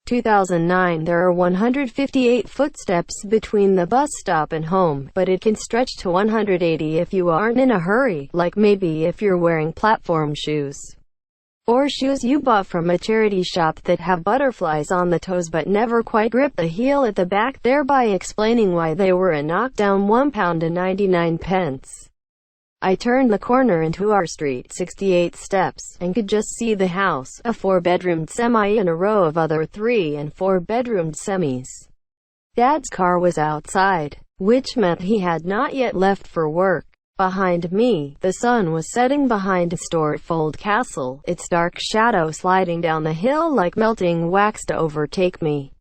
2009. There are 158 footsteps between the bus stop and home, but it can stretch to 180 if you aren't in a hurry, like maybe if you're wearing platform shoes. Or shoes you bought from a charity shop that have butterflies on the toes but never quite grip the heel at the back, thereby explaining why they were a knockdown £1.99. I turned the corner into our street, 68 steps, and could just see the house, a 4-bedroomed semi and a row of other 3- and 4-bedroomed semis. Dad's car was outside, which meant he had not yet left for work. Behind me, the sun was setting behind Stortfold Castle, its dark shadow sliding down the hill like melting wax to overtake me.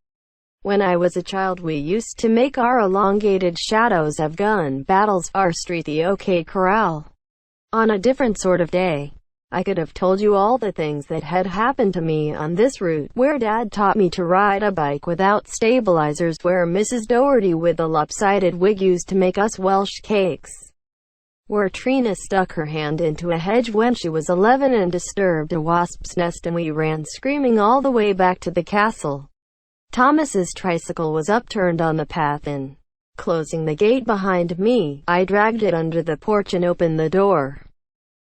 When I was a child, we used to make our elongated shadows have gun battles, our street the OK Corral. On a different sort of day, I could have told you all the things that had happened to me on this route, where Dad taught me to ride a bike without stabilizers, where Mrs. Doherty with the lopsided wig used to make us Welsh cakes, where Trina stuck her hand into a hedge when she was 11 and disturbed a wasp's nest and we ran screaming all the way back to the castle. Thomas's tricycle was upturned on the path and, closing the gate behind me, I dragged it under the porch and opened the door.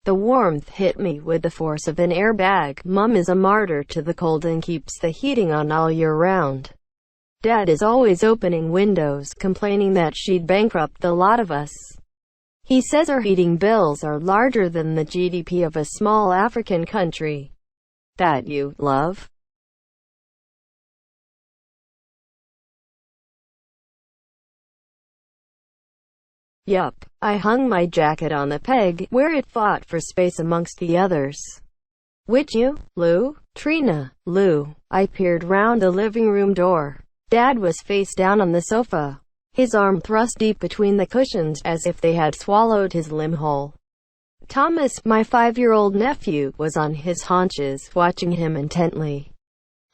The warmth hit me with the force of an airbag. Mum is a martyr to the cold and keeps the heating on all year round. Dad is always opening windows, complaining that she'd bankrupt the lot of us. He says our heating bills are larger than the GDP of a small African country. That you love? Yup. I hung my jacket on the peg, where it fought for space amongst the others. Which you, Lou? Trina, Lou. I peered round the living room door. Dad was face down on the sofa, his arm thrust deep between the cushions, as if they had swallowed his limb whole. Thomas, my 5-year-old nephew, was on his haunches, watching him intently.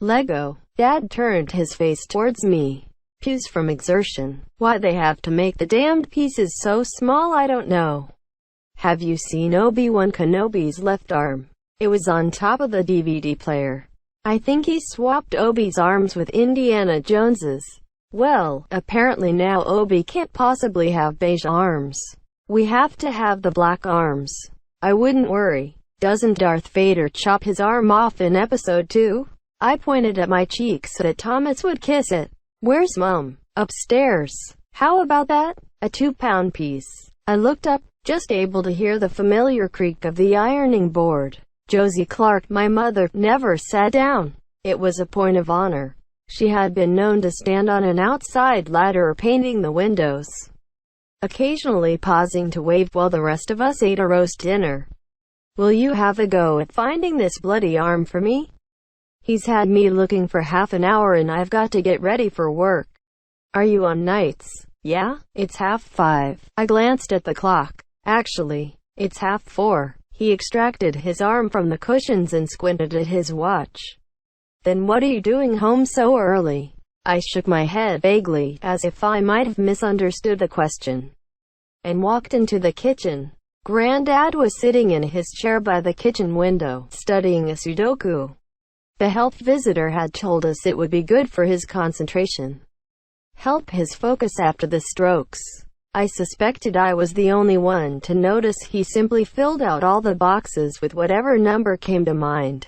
Lego. Dad turned his face towards me. Pews from exertion. Why they have to make the damned pieces so small I don't know. Have you seen Obi-Wan Kenobi's left arm? It was on top of the DVD player. I think he swapped Obi's arms with Indiana Jones's. Well, apparently now Obi can't possibly have beige arms. We have to have the black arms. I wouldn't worry. Doesn't Darth Vader chop his arm off in episode 2? I pointed at my cheek so that Thomas would kiss it. Where's Mum? Upstairs. How about that? A 2-pound piece. I looked up, just able to hear the familiar creak of the ironing board. Josie Clark, my mother, never sat down. It was a point of honor. She had been known to stand on an outside ladder painting the windows, occasionally pausing to wave while the rest of us ate a roast dinner. Will you have a go at finding this bloody arm for me? He's had me looking for half an hour and I've got to get ready for work. Are you on nights? Yeah, it's 5:30. I glanced at the clock. Actually, it's 4:30. He extracted his arm from the cushions and squinted at his watch. Then what are you doing home so early? I shook my head vaguely, as if I might have misunderstood the question, and walked into the kitchen. Granddad was sitting in his chair by the kitchen window, studying a Sudoku. The health visitor had told us it would be good for his concentration, help his focus after the strokes. I suspected I was the only one to notice. He simply filled out all the boxes with whatever number came to mind.